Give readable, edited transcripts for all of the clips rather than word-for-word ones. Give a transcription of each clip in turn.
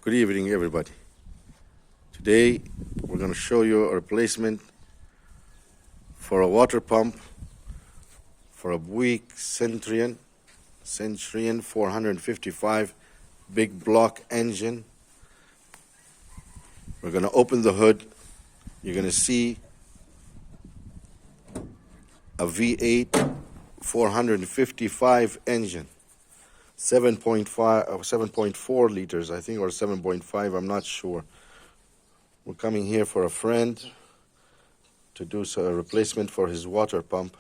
Good evening, everybody. Today, we're going to show you a replacement for a water pump for a Buick Centurion 455 big block engine. We're going to open the hood. You're going to see a V8 455 engine. 7.4 liters, I think, or 7.5, I'm not sure. We're coming here for a friend to do a replacement for his water pump,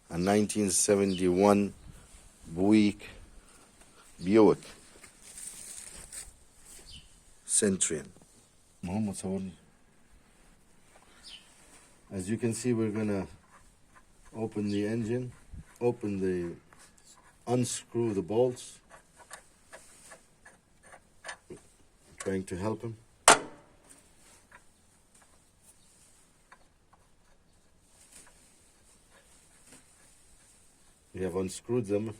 a 1971 Buick Centurion. As you can see, we're gonna open the engine, unscrew the bolts. I'm trying to help him. We have unscrewed them,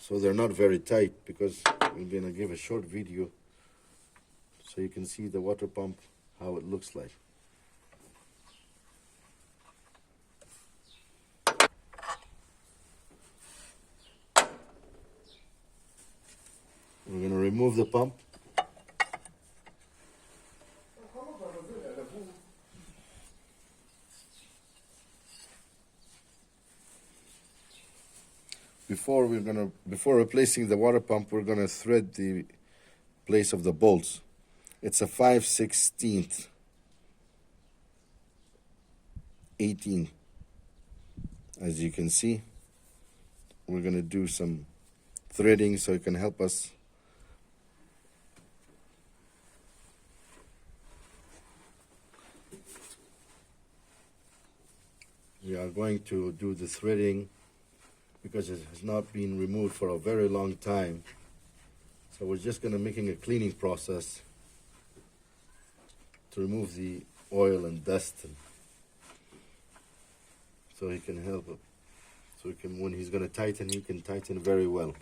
so they're not very tight because we're gonna give a short video so you can see the water pump, how it looks like. We're going to remove the pump. Before replacing the water pump, we're going to thread the place of the bolts. It's a 5/16 18. As you can see, we're going to do some threading so it can help us. We are going to do the threading because it has not been removed for a very long time. So we're just going to making a cleaning process to remove the oil and dust, so he can help it. So he can, when he's going to tighten, he can tighten very well.